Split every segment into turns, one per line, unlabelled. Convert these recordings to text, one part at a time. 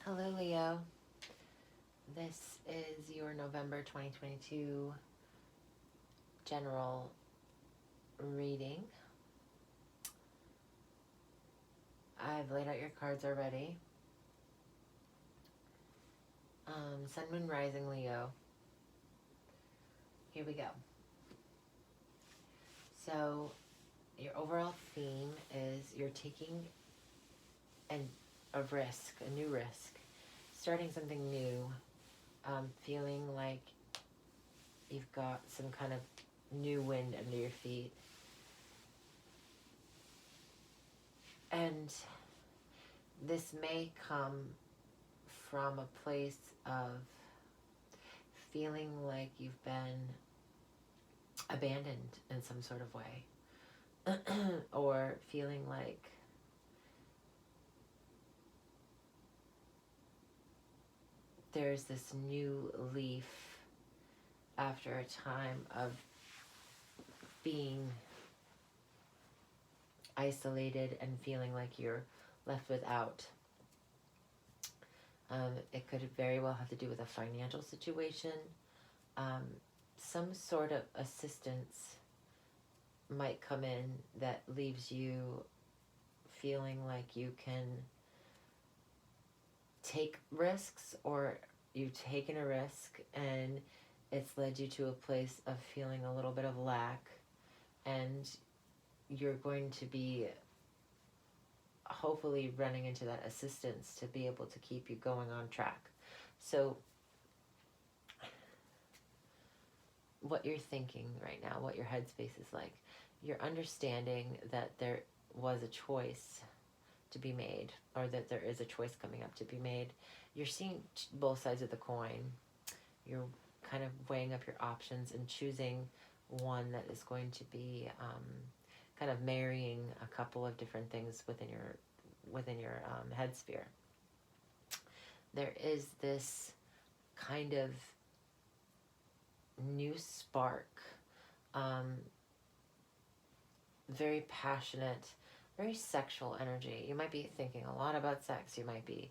Hello, Leo. This is your November 2022 general reading. I've laid out your cards already. Sun, Moon, Rising, Leo. Here we go. So, your overall theme is you're taking a risk, a new risk, starting something new, feeling like you've got some kind of new wind under your feet. And this may come from a place of feeling like you've been abandoned in some sort of way, or feeling like there's this new leaf after a time of being isolated and feeling like you're left without. It could very well have to do with a financial situation. Some sort of assistance might come in that leaves you feeling like you can take risks, or you've taken a risk and it's led you to a place of feeling a little bit of lack, and you're going to be hopefully running into that assistance to be able to keep you going on track. So what you're thinking right now, what your headspace is like, you're understanding that there was a choice to be made, or that there is a choice coming up to be made. You're seeing both sides of the coin. You're kind of weighing up your options and choosing one that is going to be kind of marrying a couple of different things within your head sphere. There is this kind of new spark, very passionate, very sexual energy. You might be thinking a lot about sex. You might be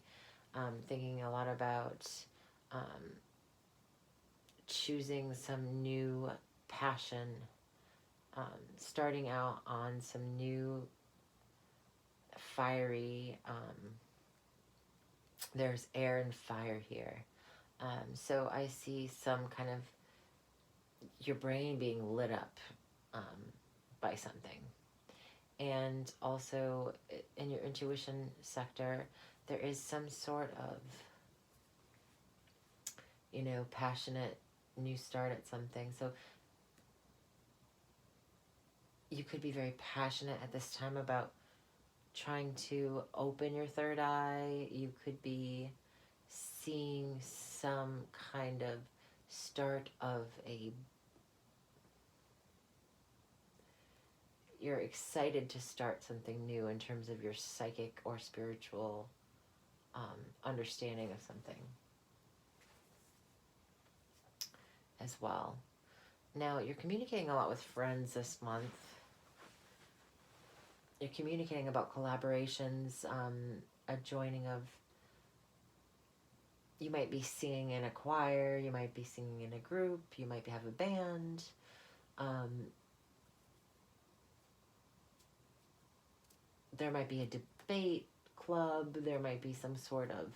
thinking a lot about choosing some new passion, starting out on some new fiery, there's air and fire here. So I see some kind of your brain being lit up by something. And also in your intuition sector, there is some sort of, passionate new start at something. So you could be very passionate at this time about trying to open your third eye. You could be seeing some kind of start of you're excited to start something new in terms of your psychic or spiritual understanding of something as well. Now, you're communicating a lot with friends this month. You're communicating about collaborations, a joining of, you might be singing in a choir, you might be singing in a group, you might have a band. There might be a debate club, there might be some sort of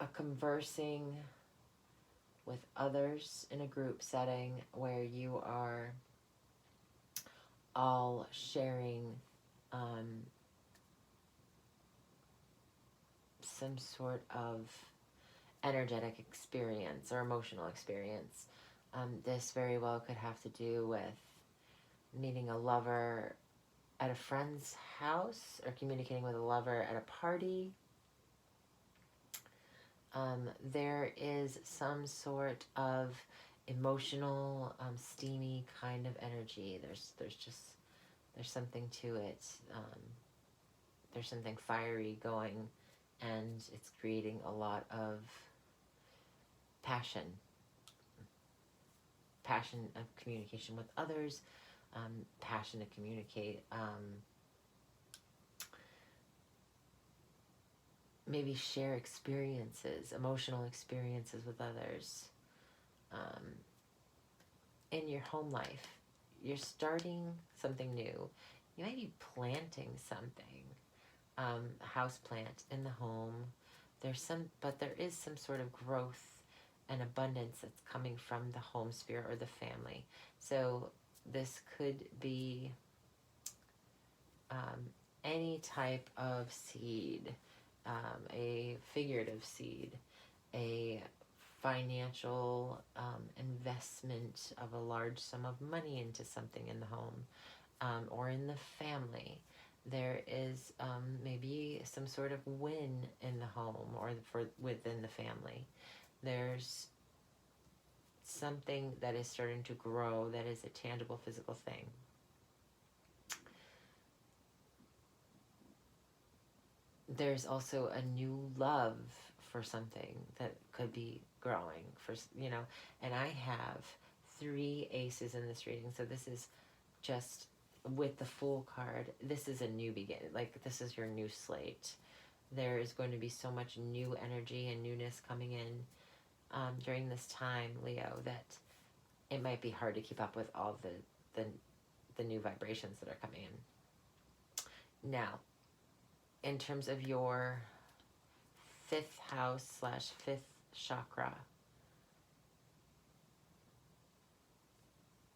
a conversing with others in a group setting where you are all sharing some sort of energetic experience or emotional experience. This very well could have to do with meeting a lover at a friend's house, or communicating with a lover at a party. There is some sort of emotional, steamy kind of energy. There's something to it. There's something fiery going, and it's creating a lot of passion of communication with others, passion to communicate maybe share experiences, emotional experiences with others. Um, in your home life, you're starting something new. You might be planting something, house plant in the home. But there is some sort of growth and abundance that's coming from the home sphere or the family. So this could be um, any type of seed, a figurative seed, a financial investment of a large sum of money into something in the home, or in the family. There is maybe some sort of win in the home or within the family. There's something that is starting to grow that is a tangible physical thing. There's also a new love for something that could be growing for, and I have 3 aces in this reading. So this is just with the Fool card. This is a new beginning. Like, this is your new slate. There is going to be so much new energy and newness coming in during this time, Leo, that it might be hard to keep up with all the new vibrations that are coming in. Now, in terms of your 5th house / 5th chakra,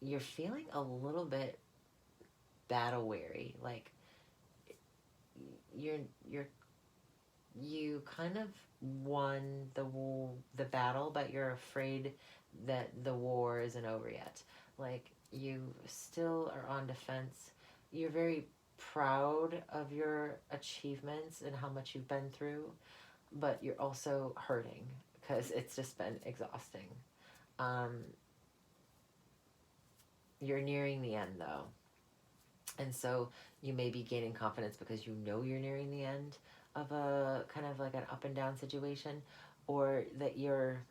you're feeling a little bit battle weary. Like, you kind of won the battle, but you're afraid that the war isn't over yet. Like, you still are on defense. You're very proud of your achievements and how much you've been through, but you're also hurting because it's just been exhausting. You're nearing the end, though. And so you may be gaining confidence because you know you're nearing the end of a kind of like an up and down situation, or that you're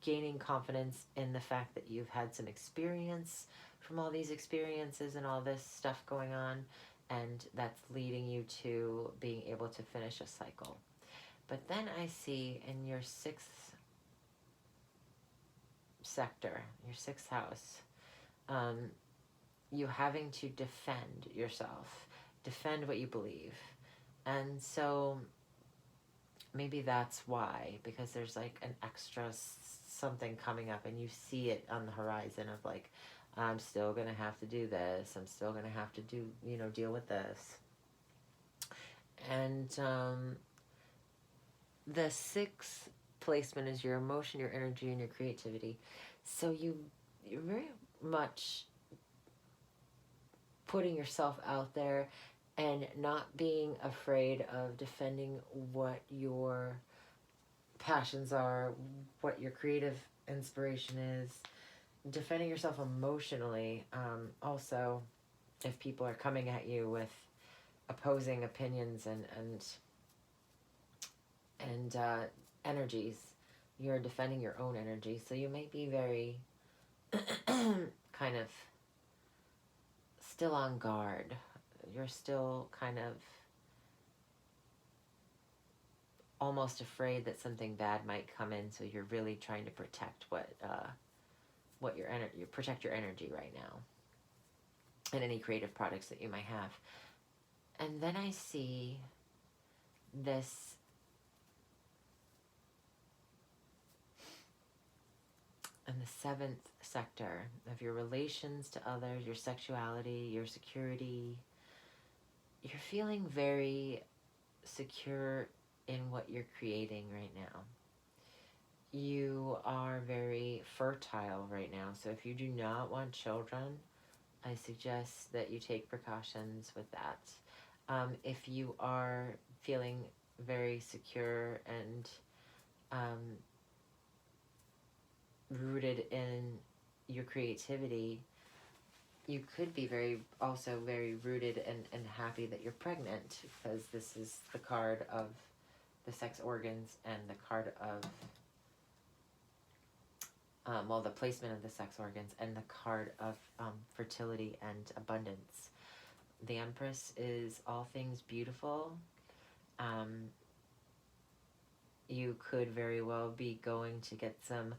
gaining confidence in the fact that you've had some experience from all these experiences and all this stuff going on, and that's leading you to being able to finish a cycle. But then I see in your 6th sector, your 6th house, you having to defend yourself, defend what you believe. And so maybe that's why, because there's like an extra something coming up and you see it on the horizon of like, I'm still going to have to do this. I'm still going to have to deal with this. And the 6th placement is your emotion, your energy, and your creativity. So you're very much putting yourself out there and not being afraid of defending what your passions are, what your creative inspiration is, defending yourself emotionally. Also, if people are coming at you with opposing opinions and energies, you're defending your own energy. So you may be very kind of still on guard. You're still kind of almost afraid that something bad might come in, so you're really trying to protect what your energy, protect your energy right now, and any creative products that you might have. And then I see this in the 7th sector of your relations to others, your sexuality, your security. You're feeling very secure in what you're creating right now. You are very fertile right now. So if you do not want children, I suggest that you take precautions with that. If you are feeling very secure and rooted in your creativity, you could be also very rooted and happy that you're pregnant, because this is the card of the sex organs and the card of the placement of the sex organs and the card of fertility and abundance. The Empress is all things beautiful. you could very well be going to get some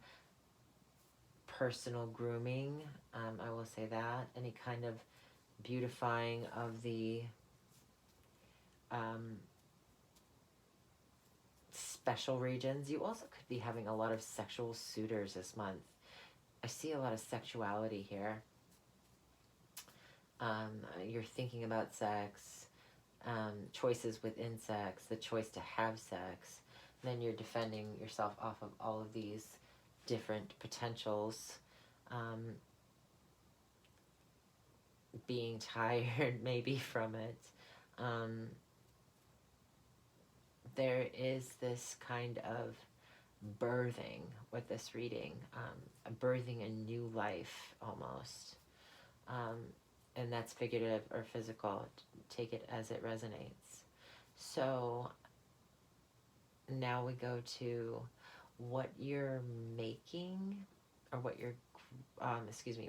personal grooming. I will say that. Any kind of beautifying of the special regions. You also could be having a lot of sexual suitors this month. I see a lot of sexuality here. You're thinking about sex, choices within sex, the choice to have sex. Then you're defending yourself off of all of these different potentials. Being tired maybe from it. There is this kind of birthing with this reading, birthing a new life almost. And that's figurative or physical. Take it as it resonates. So now we go to what you're making, or what you're,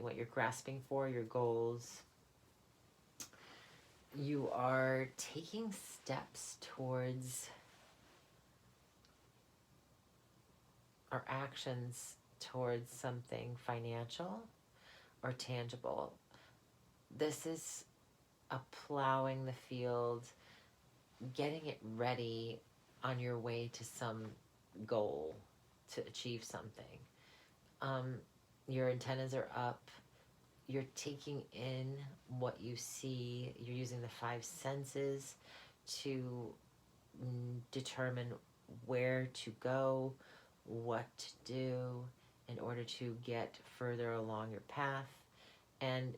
what you're grasping for, your goals. You are taking steps towards, or actions towards something financial or tangible. This is a plowing the field, getting it ready on your way to some goal, to achieve something. Your antennas are up. You're taking in what you see. You're using the 5 senses to determine where to go, what to do in order to get further along your path. And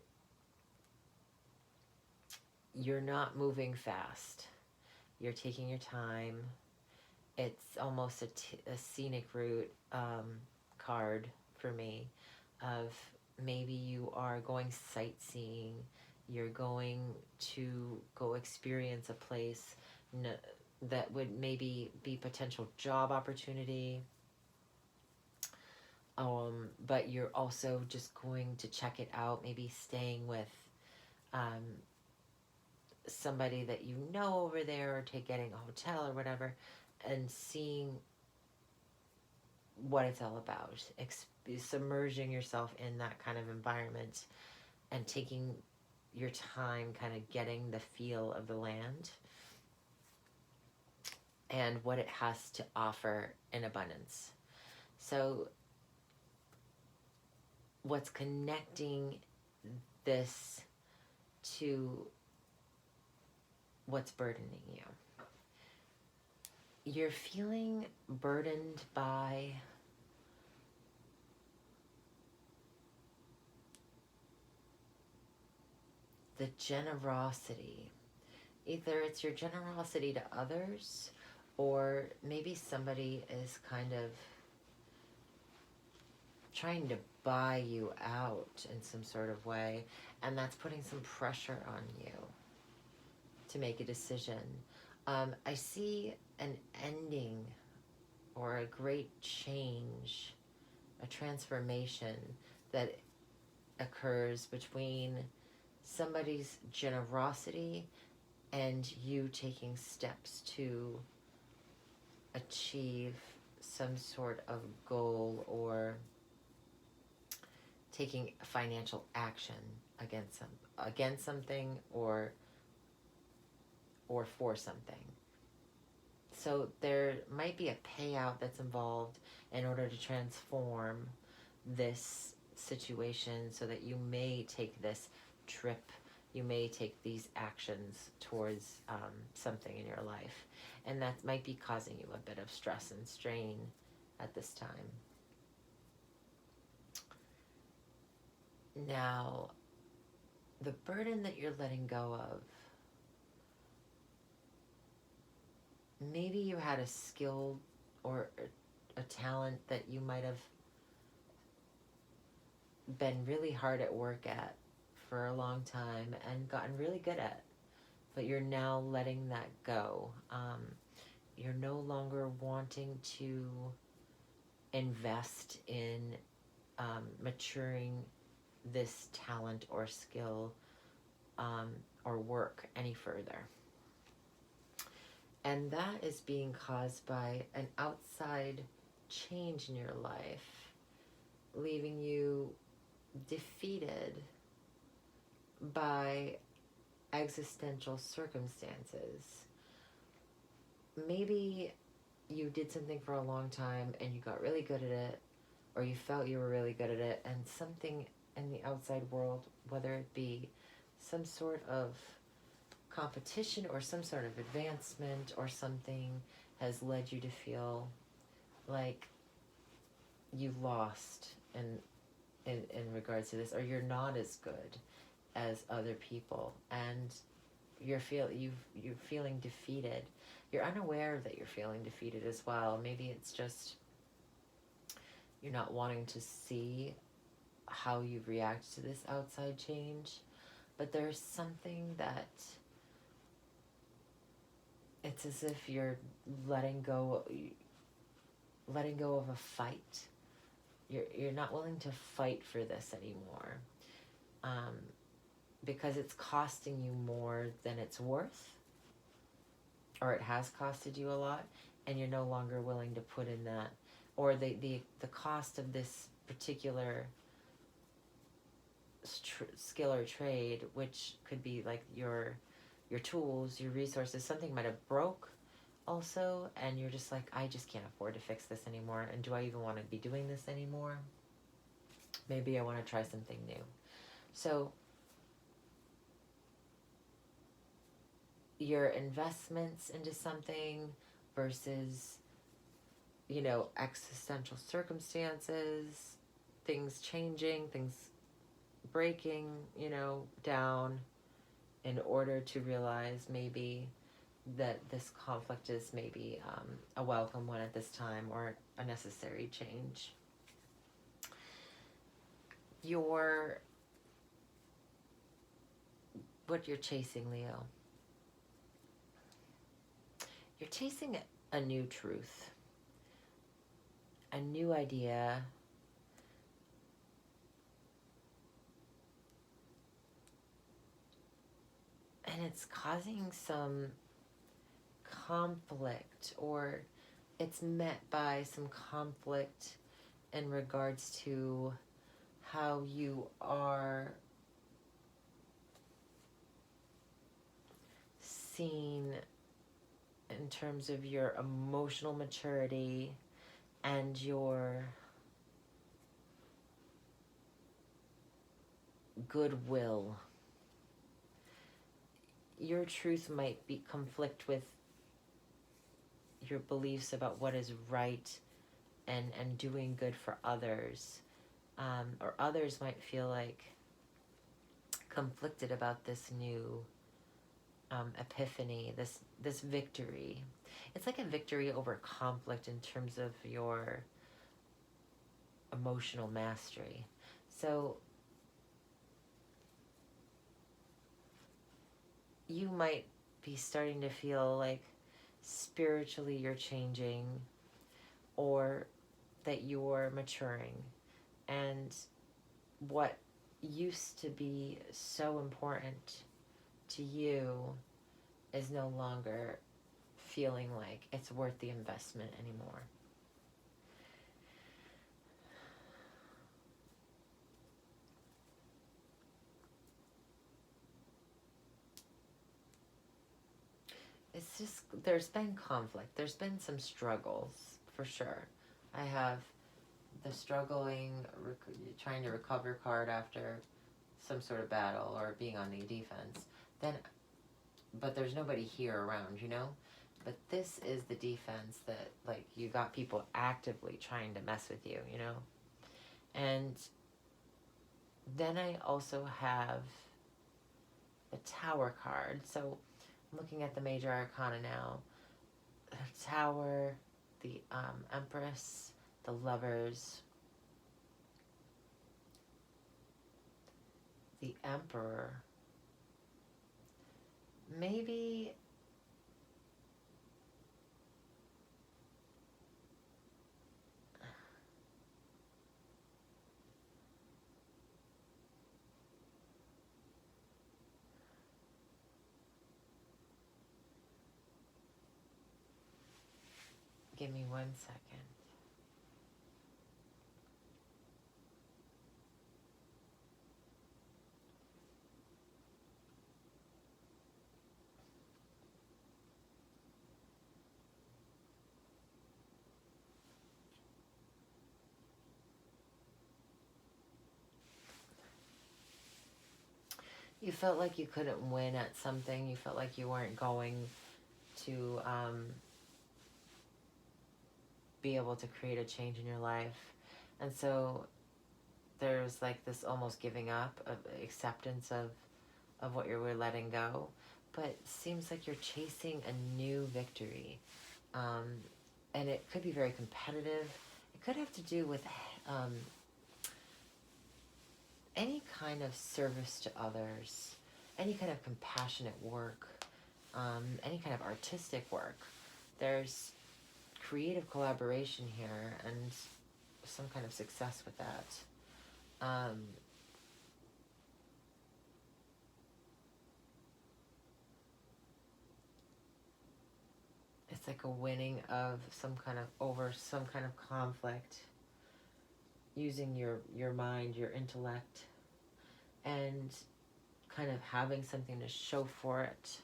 you're not moving fast. You're taking your time. It's almost a scenic route card for me, of maybe you are going sightseeing, you're going to go experience a place that would maybe be potential job opportunity, but you're also just going to check it out, maybe staying with somebody that you know over there, or getting a hotel or whatever, and seeing what it's all about, submerging yourself in that kind of environment and taking your time kind of getting the feel of the land and what it has to offer in abundance. So what's connecting this to what's burdening you? You're feeling burdened by the generosity. Either it's your generosity to others, or maybe somebody is kind of trying to buy you out in some sort of way, and that's putting some pressure on you to make a decision. I see an ending or a great change, a transformation that occurs between somebody's generosity and you taking steps to achieve some sort of goal, or taking financial action against something, or for something. So there might be a payout that's involved in order to transform this situation, so that you may take this trip, you may take these actions towards something in your life. And that might be causing you a bit of stress and strain at this time. Now, the burden that you're letting go of, maybe you had a skill or a talent that you might have been really hard at work at for a long time and gotten really good at, but you're now letting that go. You're no longer wanting to invest in maturing this talent or skill or work any further. And that is being caused by an outside change in your life, leaving you defeated by existential circumstances. Maybe you did something for a long time and you got really good at it, or you felt you were really good at it, and something in the outside world, whether it be some sort of competition or some sort of advancement or something, has led you to feel like you've lost in regards to this, or you're not as good as other people, and you're feeling defeated. You're unaware that you're feeling defeated as well. Maybe it's just you're not wanting to see how you react to this outside change, but there's something that it's as if you're letting go of a fight. You're not willing to fight for this anymore, because it's costing you more than it's worth, or it has costed you a lot, and you're no longer willing to put in that, or the cost of this particular skill or trade, which could be like your tools, your resources. Something might have broke also, and you're just like, I just can't afford to fix this anymore, and do I even want to be doing this anymore? Maybe I want to try something new. So your investments into something versus, existential circumstances, things changing, things breaking, down, in order to realize maybe that this conflict is maybe a welcome one at this time, or a necessary change. What you're chasing, Leo. You're chasing a new truth, a new idea, and it's causing some conflict, or it's met by some conflict in regards to how you are seen in terms of your emotional maturity and your goodwill. Your truth might be conflict with your beliefs about what is right and doing good for others. Or others might feel like conflicted about this new epiphany, this victory. It's like a victory over conflict in terms of your emotional mastery. So you might be starting to feel like spiritually you're changing, or that you're maturing, and what used to be so important to you is no longer feeling like it's worth the investment anymore. It's just, there's been conflict. There's been some struggles, for sure. I have the trying to recover card after some sort of battle, or being on the defense. But there's nobody here around, But this is the defense that, like, you got people actively trying to mess with you, And then I also have the Tower card. So I'm looking at the major arcana now. The Tower, the Empress, the Lovers, the Emperor. Maybe Give me 1 second. You felt like you couldn't win at something. You felt like you weren't going to be able to create a change in your life. And so there's like this almost giving up of acceptance of what you were letting go. But it seems like you're chasing a new victory. Um, and it could be very competitive. It could have to do with um, any kind of service to others, any kind of compassionate work, any kind of artistic work. There's creative collaboration here and some kind of success with that. It's like a winning of some kind of over some kind of conflict, using your mind, your intellect, and kind of having something to show for it,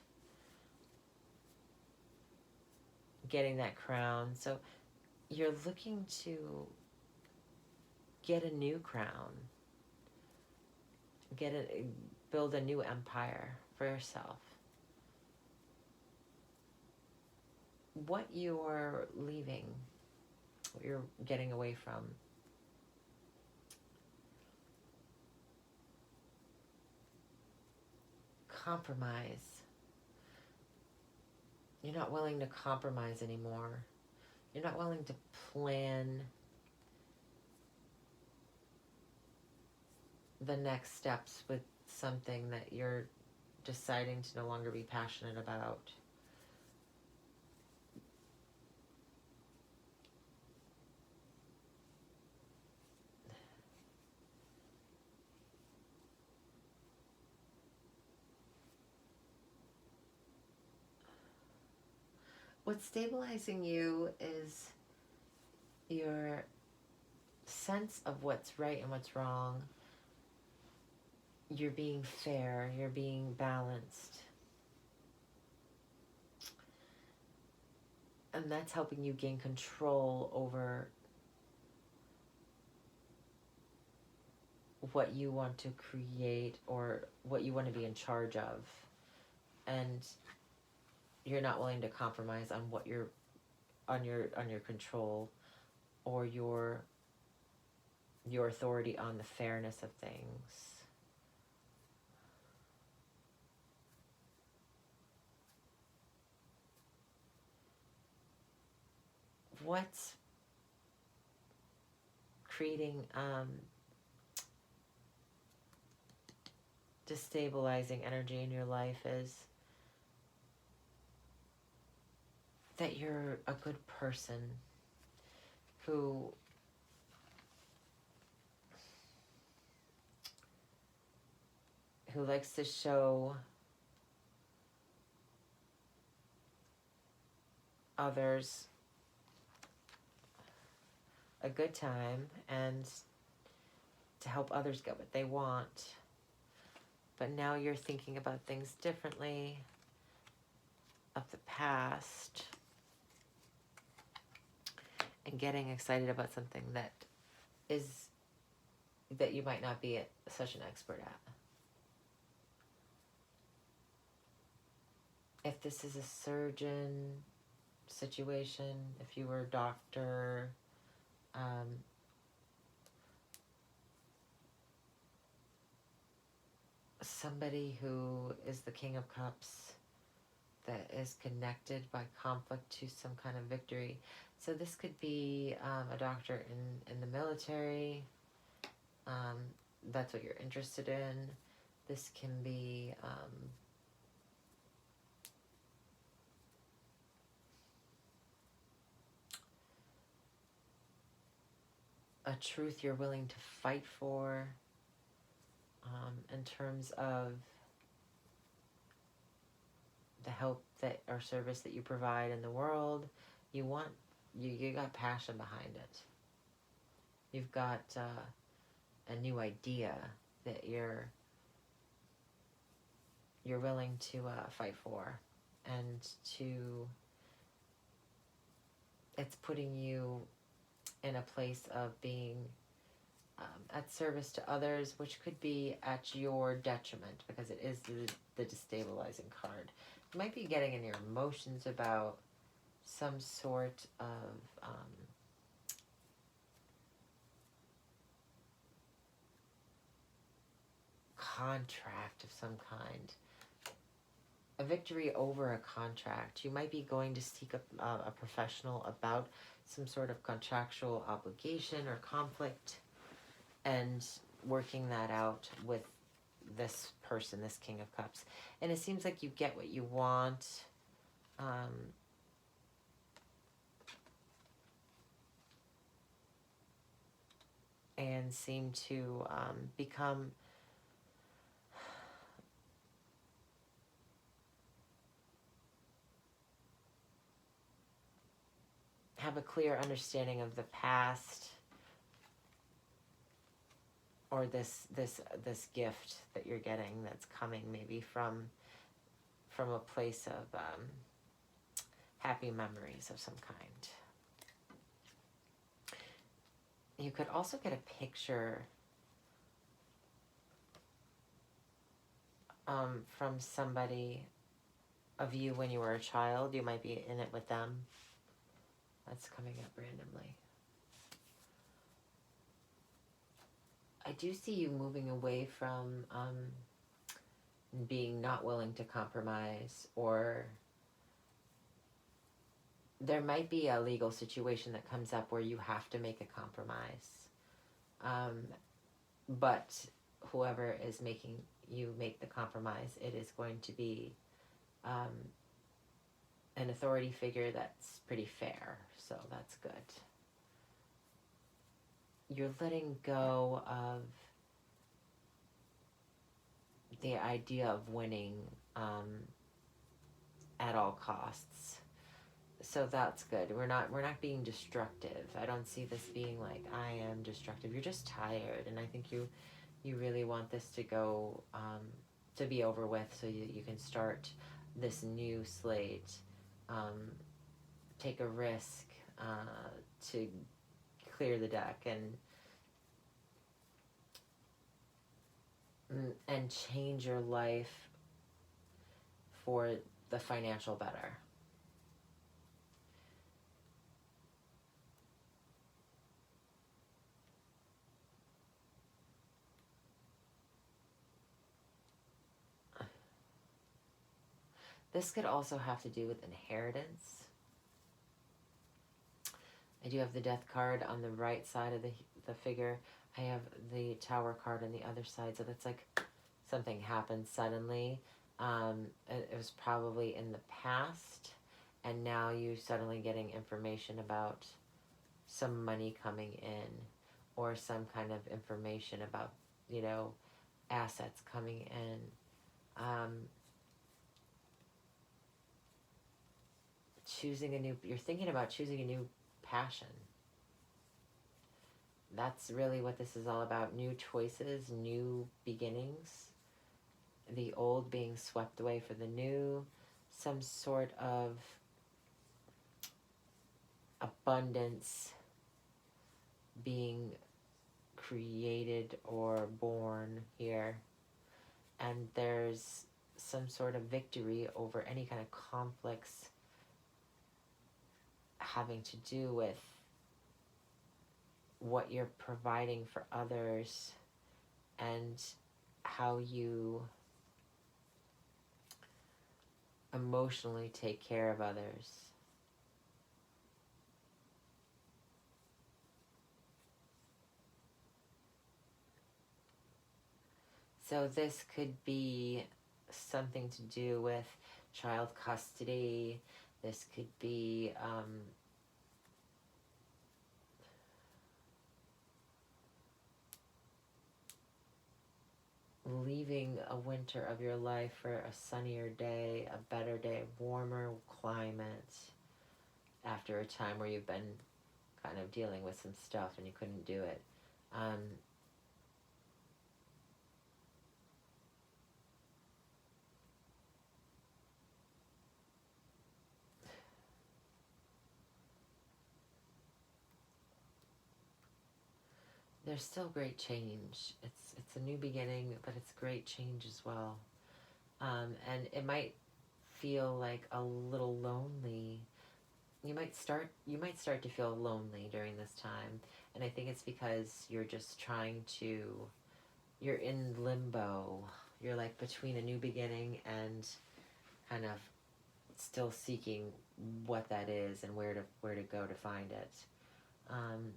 getting that crown. So you're looking to get a new crown, build a new empire for yourself. What you're leaving, what you're getting away from, compromise. You're not willing to compromise anymore. You're not willing to plan the next steps with something that you're deciding to no longer be passionate about. What's stabilizing you is your sense of what's right and what's wrong. You're being fair, you're being balanced. And that's helping you gain control over what you want to create or what you want to be in charge of. And you're not willing to compromise on what you're on your control or your authority on the fairness of things. What's creating destabilizing energy in your life is that you're a good person who likes to show others a good time and to help others get what they want. But now you're thinking about things differently, of the past, and getting excited about something that you might not be such an expert at. If this is a surgeon situation, if you were a doctor, somebody who is the King of Cups that is connected by conflict to some kind of victory. So this could be a doctor in the military. That's what you're interested in. This can be a truth you're willing to fight for, in terms of the help that or service that you provide in the world. You want you got passion behind it. You've got a new idea that you're willing to fight for, and to it's putting you in a place of being at service to others, which could be at your detriment, because it is the destabilizing card. You might be getting in your emotions about some sort of contract of some kind. A victory over a contract. You might be going to seek a professional about some sort of contractual obligation or conflict, and working that out with this person, this King of Cups. And it seems like you get what you want. And seem to become have a clear understanding of the past, or this gift that you're getting that's coming maybe from a place of happy memories of some kind. You could also get a picture from somebody of you when you were a child. You might be in it with them. That's coming up randomly. I do see you moving away from being not willing to compromise, or there might be a legal situation that comes up where you have to make a compromise. But whoever is making you make the compromise, it is going to be an authority figure that's pretty fair. So that's good. You're letting go of the idea of winning at all costs. So that's good. We're not being destructive. I don't see this being like, I am destructive. You're just tired, and I think you really want this to go to be over with, so you can start this new slate. Take a risk to clear the deck and change your life for the financial better. This could also have to do with inheritance. I do have the Death card on the right side of the figure. I have the Tower card on the other side. So that's like something happened suddenly. It was probably in the past, and now you're suddenly getting information about some money coming in, or some kind of information about, assets coming in. You're thinking about choosing a new passion. That's really what this is all about. New choices, new beginnings. The old being swept away for the new. Some sort of abundance being created or born here. And there's some sort of victory over any kind of conflicts having to do with what you're providing for others, and how you emotionally take care of others. So this could be something to do with child custody. This could be leaving a winter of your life for a sunnier day, a better day, warmer climate. after a time where you've been kind of dealing with some stuff and you couldn't do it. There's still great change. It's a new beginning, but it's great change as well. And it might feel like a little lonely. You might start to feel lonely during this time, and I think it's because you're just trying to. You're in limbo. You're like between a new beginning and kind of still seeking what that is and where to go to find it. Um,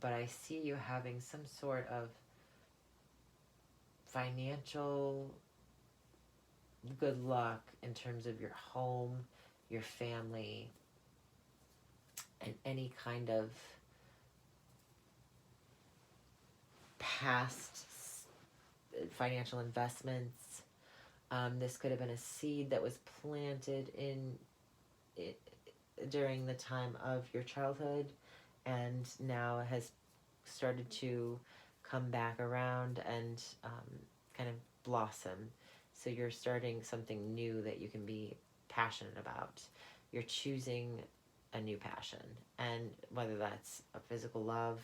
but I see you having some sort of financial good luck in terms of your home, your family, and any kind of past financial investments. This could have been a seed that was planted in it during the time of your childhood and now has started to come back around and kind of blossom. So you're starting something new that you can be passionate about. You're choosing a new passion, and whether that's a physical love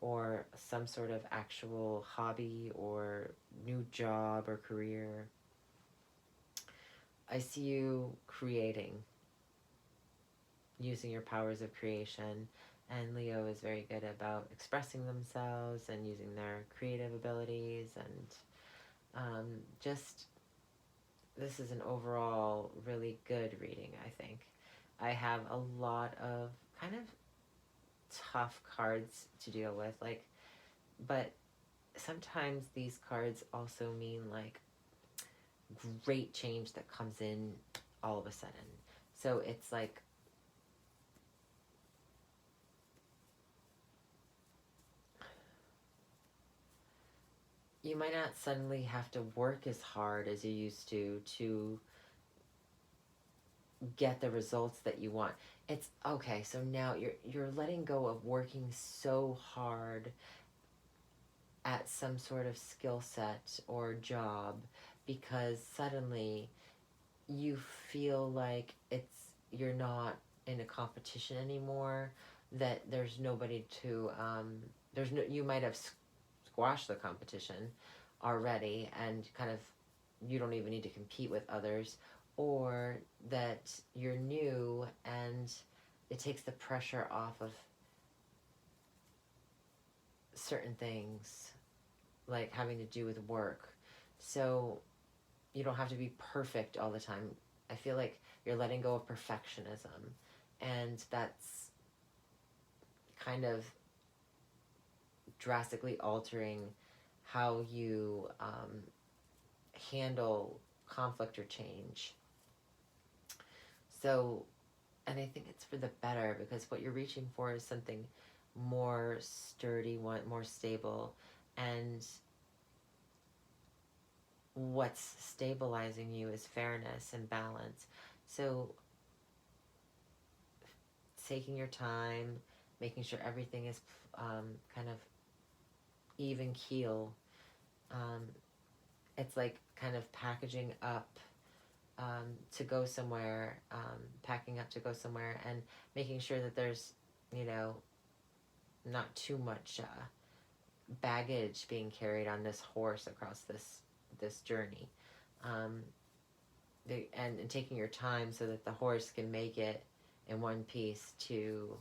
or some sort of actual hobby or new job or career, I see you creating, using your powers of creation. And Leo is very good about expressing themselves and using their creative abilities. And just, this is an overall really good reading, I think. I have a lot of kind of tough cards to deal with, like, but sometimes these cards also mean like great change that comes in all of a sudden. So it's like you might not suddenly have to work as hard as you used to get the results that you want. It's okay, so now you're letting go of working so hard at some sort of skill set or job because suddenly you feel like you're not in a competition anymore, that there's nobody to there's no you might have squashed the competition already and kind of you don't even need to compete with others, or that you're new and it takes the pressure off of certain things like having to do with work. So you don't have to be perfect all the time. I feel like you're letting go of perfectionism, and that's kind of drastically altering how you handle conflict or change. So, and I think it's for the better because what you're reaching for is something more sturdy, more stable, and what's stabilizing you is fairness and balance. So taking your time, making sure everything is kind of even keel. Um, it's like kind of packaging up to go somewhere, packing up to go somewhere, and making sure that there's, you know, not too much baggage being carried on this horse across this journey. Um, and taking your time so that the horse can make it in one piece to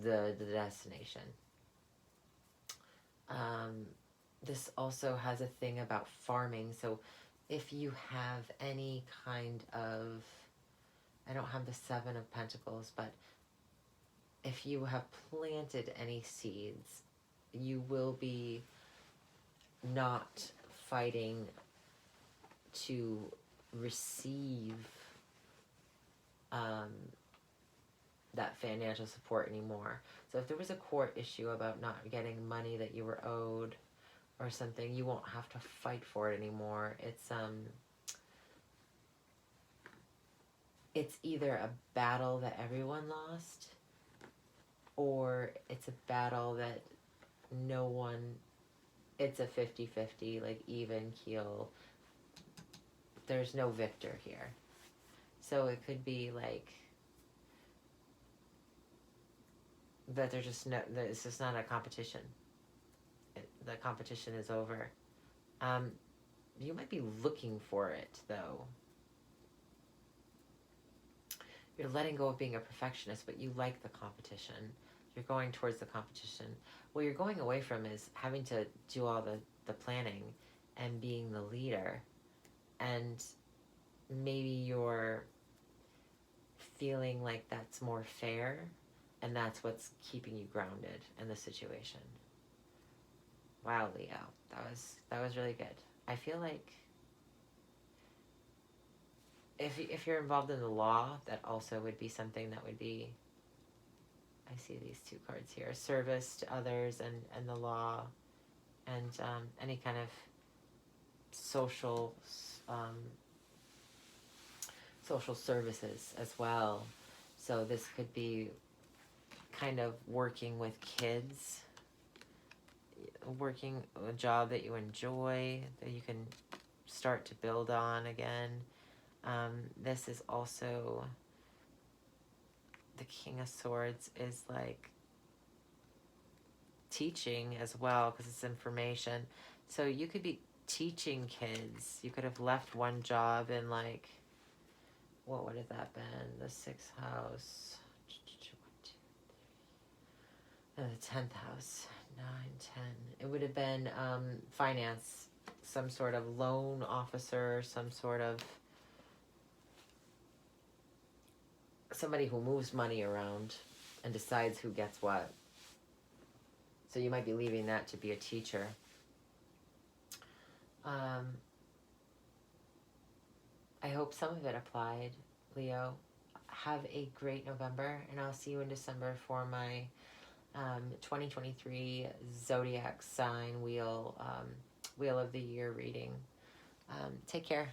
the destination. Um, this also has a thing about farming. So if you have any kind of, I don't have the Seven of Pentacles, but if you have planted any seeds, you will be not fighting to receive um, that financial support anymore. So if there was a court issue about not getting money that you were owed or something, you won't have to fight for it anymore. It's it's either a battle that everyone lost, or it's a battle that no one, it's a 50-50, like even keel. There's no victor here. So it could be like that there's just no, that it's just not a competition. The competition is over. You might be looking for it, though. You're letting go of being a perfectionist, but you like the competition. You're going towards the competition. What you're going away from is having to do all the planning and being the leader. And maybe you're feeling like that's more fair, and that's what's keeping you grounded in the situation. Wow, Leo, that was really good. I feel like if you're involved in the law, that also would be something that would be. I see these two cards here: service to others and the law, and any kind of social social services as well. So this could be kind of working with kids, working a job that you enjoy, that you can start to build on again. This is also, the King of Swords is like teaching as well, because it's information. So you could be teaching kids. You could have left one job in, like, what would have that been? The 6th house. The 10th house. 9, 10. It would have been finance. Some sort of loan officer, some sort of somebody who moves money around and decides who gets what. So you might be leaving that to be a teacher. I hope some of it applied, Leo. Have a great November, and I'll see you in December for my 2023 zodiac sign wheel of the year reading. Take care.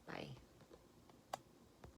Bye.